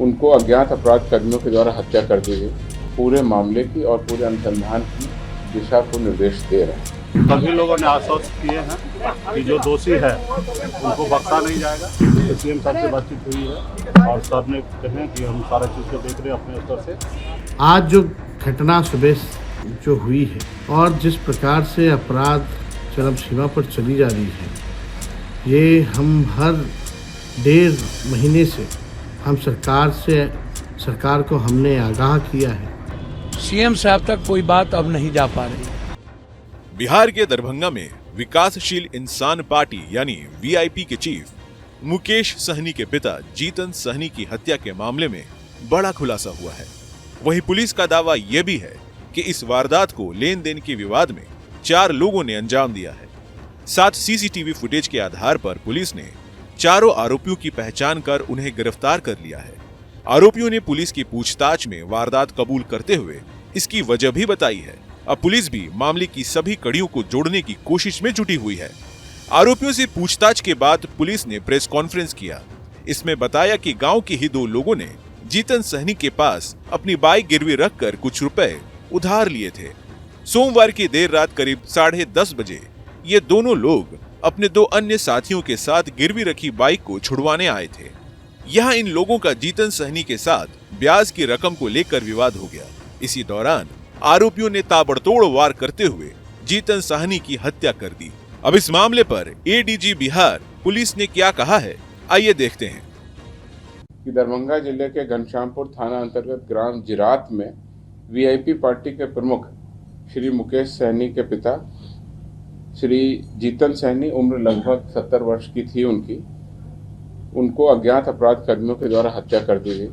उनको अज्ञात अपराध कर्मियों के द्वारा हत्या कर दी गई। पूरे मामले की और पूरे अनुसंधान की दिशा को निर्देश दे रहे हैं। सभी लोगों ने आश्वस्त किए हैं कि जो दोषी है उनको बख्शा नहीं जाएगा। सीएम साहब से बातचीत हुई है और सर ने कहे कि हम सारा चीज़ को देख रहे हैं अपने स्तर से। आज जो घटना सुबह जो हुई है और जिस प्रकार से अपराध चरम सीमा पर चली जा रही है, ये हम हर 1.5 महीने से हम सरकार को हमने आगाह किया है। सीएम साहब तक कोई बात अब नहीं जा पा रही। बिहार के दरभंगा में विकासशील इंसान पार्टी यानी वीआईपी के चीफ मुकेश सहनी के पिता जीतन सहनी की हत्या के मामले में बड़ा खुलासा हुआ है। वहीं पुलिस का दावा यह भी है कि इस वारदात को लेन देन के विवाद में 4 लोगों ने अंजाम दिया है। साथ सीसीटीवी फुटेज के आधार पर पुलिस ने चारों आरोपियों की पहचान कर उन्हें गिरफ्तार कर लिया है। आरोपियों ने पुलिस की पूछताछ में वारदात कबूल करते हुए इसकी वजह भी बताई है। अब पुलिस भी मामले की सभी कड़ियों को जोड़ने की कोशिश में जुटी हुई है। आरोपियों से पूछताछ के बाद पुलिस ने प्रेस कॉन्फ्रेंस किया। इसमें बताया कि गांव के ही 2 लोगों ने जीतन सहनी के पास अपनी बाइक गिरवी रखकर कुछ रुपए उधार लिए थे। सोमवार की देर रात करीब 10:30 बजे ये दोनों लोग अपने 2 अन्य साथियों के साथ गिरवी रखी बाइक को छुड़वाने आए थे। यहाँ इन लोगों का जीतन सहनी के साथ ब्याज की रकम को लेकर विवाद हो गया। इसी दौरान आरोपियों ने ताबड़तोड़ वार करते हुए जीतन सहनी की हत्या कर दी। अब इस मामले पर एडीजी बिहार पुलिस ने क्या कहा है, आइए देखते हैं। कि दरभंगा जिले के घनश्यामपुर थाना अंतर्गत ग्राम जिरात में वीआईपी पार्टी के प्रमुख श्री मुकेश सहनी के पिता श्री जीतन सहनी, उम्र लगभग 70 वर्ष की थी उनको अज्ञात अपराध कर्मियों के द्वारा हत्या कर दी गई।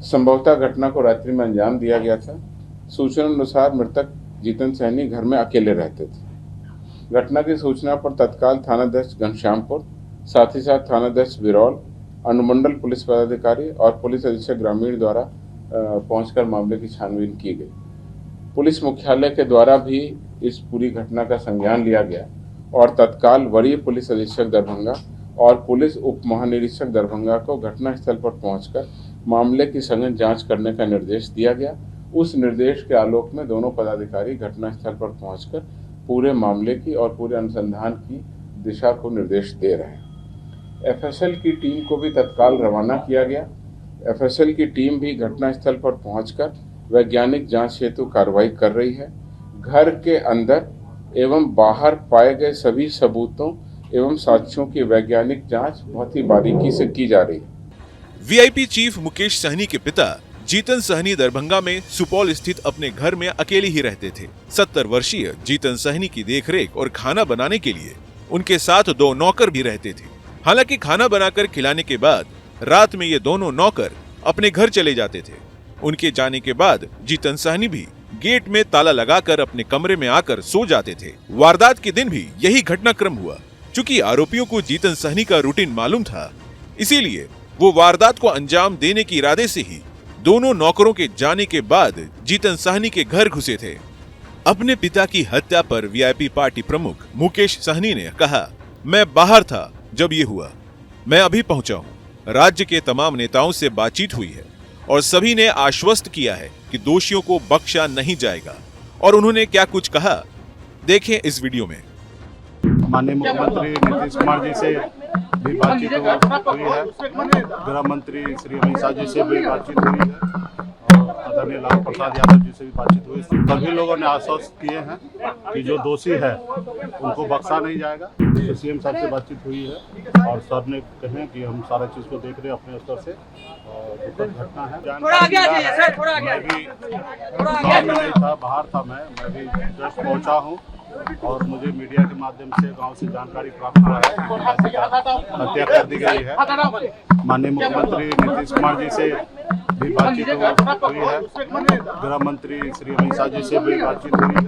संभवतः घटना को रात्रि में अंजाम दिया गया था। सूचना अनुसार मृतक जीतन सहनी घर में अकेले रहते थे। घटना की सूचना पर तत्काल थानाध्यक्ष घनश्यामपुर, साथ ही साथ थानाध्यक्ष बिरौल, अनुमंडल पुलिस पदाधिकारी और पुलिस अधीक्षक ग्रामीण द्वारा पहुंचकर मामले की छानबीन की गई। पुलिस मुख्यालय के द्वारा भी इस पूरी घटना का संज्ञान लिया गया और तत्काल वरीय पुलिस अधीक्षक दरभंगा और पुलिस उप महानिरीक्षक दरभंगा को घटनास्थल पर पहुंचकर मामले की सघन जांच करने का निर्देश दिया गया। उस निर्देश के आलोक में दोनों पदाधिकारी घटनास्थल पर पहुंचकर पूरे मामले की और पूरे अनुसंधान की दिशा को निर्देश दे रहे हैं। एफएसएल की टीम को भी तत्काल रवाना किया गया। एफएसएल की टीम भी घटनास्थल पर पहुंचकर वैज्ञानिक जांच हेतु कार्रवाई कर रही है। घर के अंदर एवं बाहर पाए गए सभी सबूतों एवं साक्ष्यों की वैज्ञानिक जांच बहुत ही बारीकी से की जा रही है। वीआईपी चीफ मुकेश सहनी के पिता जीतन सहनी दरभंगा में सुपौल स्थित अपने घर में अकेले ही रहते थे। 70 वर्षीय जीतन सहनी की देखरेख और खाना बनाने के लिए उनके साथ 2 नौकर भी रहते थे। हालांकि खाना बनाकर खिलाने के बाद रात में ये दोनों नौकर अपने घर चले जाते थे। उनके जाने के बाद जीतन सहनी भी गेट में ताला लगाकर अपने कमरे में आकर सो जाते थे। वारदात के दिन भी यही घटनाक्रम हुआ। चूंकि आरोपियों को जीतन सहनी का रूटीन मालूम था, इसीलिए वो वारदात को अंजाम देने के इरादे से ही दोनों नौकरों के जाने के बाद जीतन सहनी के घर घुसे थे। अपने पिता की हत्या पर वीआईपी पार्टी प्रमुख मुकेश सहनी ने कहा, मैं बाहर था जब ये हुआ, मैं अभी पहुंचा हूं। राज्य के तमाम नेताओं से बातचीत हुई है और सभी ने आश्वस्त किया है कि दोषियों को बख्शा नहीं जाएगा। और उन्होंने क्या कुछ कहा, देखें इस वीडियो में। माननीय मुख्यमंत्री नीतीश कुमार जी से भी बातचीत हुई है, गृह मंत्री श्री अमित शाह जी से भी बातचीत हुई है और आदरणीय लालू प्रसाद यादव जी से भी बातचीत हुई। सभी लोगों ने आश्वस्त किए हैं कि जो दोषी है उनको बख्शा नहीं जाएगा। तो सीएम साहब से बातचीत हुई है और सर ने कहे कि हम सारा चीज़ को देख रहे हैं अपने स्तर से और दुखद घटना है। मैं भी गाँव में नहीं था, बाहर था। मैं भी जस्ट पहुँचा हूँ और मुझे मीडिया के माध्यम से गांव से जानकारी प्राप्त हुआ है हत्या कर दी गई है। माननीय मुख्यमंत्री नीतीश कुमार जी से भी बातचीत हुई है, गृह मंत्री श्री अमित शाह जी से भी बातचीत हुई है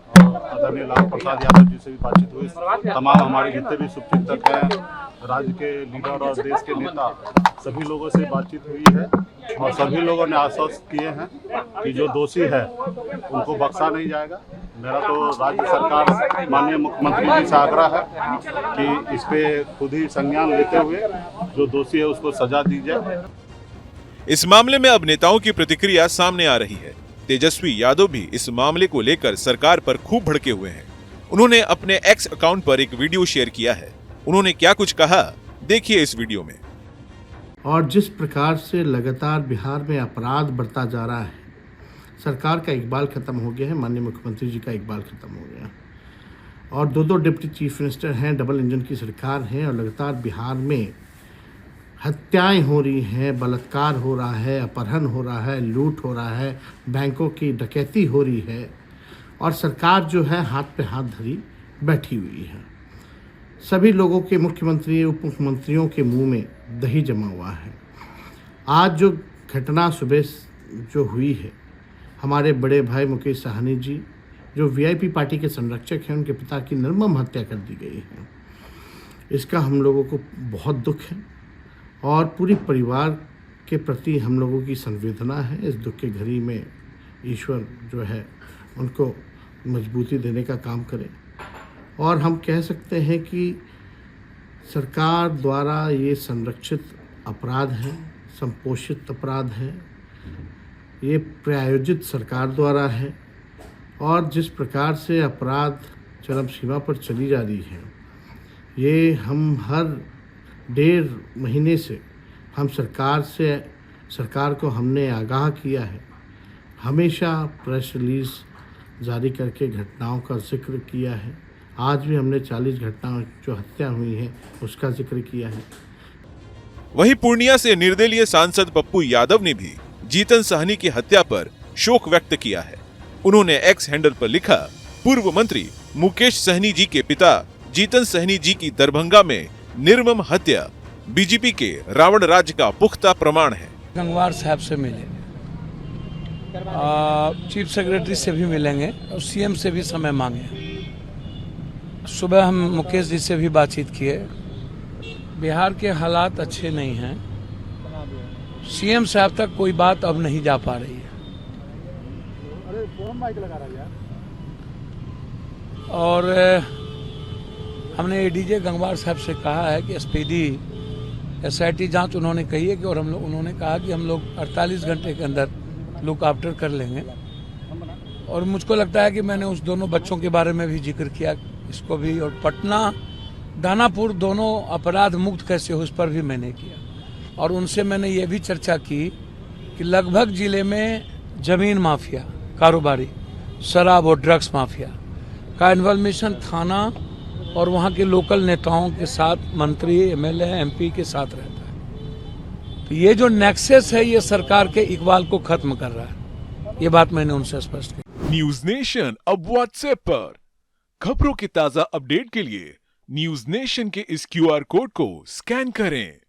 और आदरणीय लालू प्रसाद यादव जी से भी बातचीत हुई। तमाम हमारे जितने भी शुभचिंतक हैं, राज्य के लीडर और देश के नेता, सभी लोगों से बातचीत हुई है और सभी लोगों ने आश्वस्त किए हैं कि जो दोषी है उनको बख्शा नहीं जाएगा। मेरा तो राज्य सरकार माननीय मुख्यमंत्री जी से आग्रह है कि इस पे खुद ही संज्ञान लेते हुए जो दोषी है उसको सजा दी जाए। इस मामले में अब नेताओं की प्रतिक्रिया सामने आ रही है। तेजस्वी यादव भी इस मामले को लेकर सरकार पर खूब भड़के हुए हैं। उन्होंने अपने एक्स अकाउंट पर एक वीडियो शेयर किया है। उन्होंने क्या कुछ कहा, देखिए इस वीडियो में। और जिस प्रकार से लगातार बिहार में अपराध बढ़ता जा रहा है, सरकार का इकबाल खत्म हो गया है, माननीय मुख्यमंत्री जी का इकबाल खत्म हो गया और दो डिप्टी चीफ मिनिस्टर हैं, डबल इंजन की सरकार है और लगातार बिहार में हत्याएं हो रही हैं, बलात्कार हो रहा है, अपहरण हो रहा है, लूट हो रहा है, बैंकों की डकैती हो रही है और सरकार जो है हाथ पे हाथ धरी बैठी हुई है। सभी लोगों के, मुख्यमंत्री उप मुख्यमंत्रियों के मुंह में दही जमा हुआ है। आज जो घटना सुबह जो हुई है, हमारे बड़े भाई मुकेश सहनी जी जो वीआईपी पार्टी के संरक्षक हैं, उनके पिता की निर्मम हत्या कर दी गई है। इसका हम लोगों को बहुत दुख है और पूरी परिवार के प्रति हम लोगों की संवेदना है। इस दुख की घड़ी में ईश्वर जो है उनको मजबूती देने का काम करे और हम कह सकते हैं कि सरकार द्वारा ये संरक्षित अपराध है, संपोषित अपराध है, ये प्रायोजित सरकार द्वारा है और जिस प्रकार से अपराध चरम सीमा पर चली जा रही है, ये हम हर 1.5 महीने से हम सरकार को हमने आगाह किया है। हमेशा प्रेस रिलीज जारी करके घटनाओं का जिक्र किया है। आज भी हमने 40 घटनाओं जो हत्या हुई हैं उसका जिक्र किया है। वहीं पूर्णिया से निर्दलीय सांसद पप्पू यादव ने भी जीतन सहनी की हत्या पर शोक व्यक्त किया है। उन्होंने एक्स हैंडल पर लिखा, पूर्व मंत्री मुकेश सहनी जी के पिता जीतन सहनी जी की दरभंगा में निर्मम हत्या बीजेपी के रावण राज्य का पुख्ता प्रमाण है। गंगवार साहब से मिले, चीफ सेक्रेटरी से भी मिलेंगे और सीएम से भी समय मांगे। सुबह हम मुकेश जी से भी बातचीत किए। बिहार के हालात अच्छे नहीं हैं। सीएम साहब तक कोई बात अब नहीं जा पा रही है और हमने एडीजे गंगवार साहब से कहा है कि स्पीडी एसआईटी जांच उन्होंने कही है कि और उन्होंने कहा कि हम लोग 48 घंटे के अंदर लुक आफ्टर कर लेंगे। और मुझको लगता है कि मैंने उस दोनों बच्चों के बारे में भी जिक्र किया, इसको भी, और पटना दानापुर दोनों अपराध मुक्त कैसे हो उस पर भी मैंने किया। और उनसे मैंने ये भी चर्चा की कि लगभग जिले में जमीन माफिया, कारोबारी, शराब और ड्रग्स माफिया का इन्वॉल्वेशन थाना और वहाँ के लोकल नेताओं के साथ, मंत्री, एमएलए, एमपी के साथ रहता है। तो ये जो नेक्सस है ये सरकार के इकबाल को खत्म कर रहा है। ये बात मैंने उनसे स्पष्ट की। न्यूज नेशन अब व्हाट्सएप पर खबरों के ताजा अपडेट के लिए न्यूज नेशन के इस क्यूआर कोड को स्कैन करें।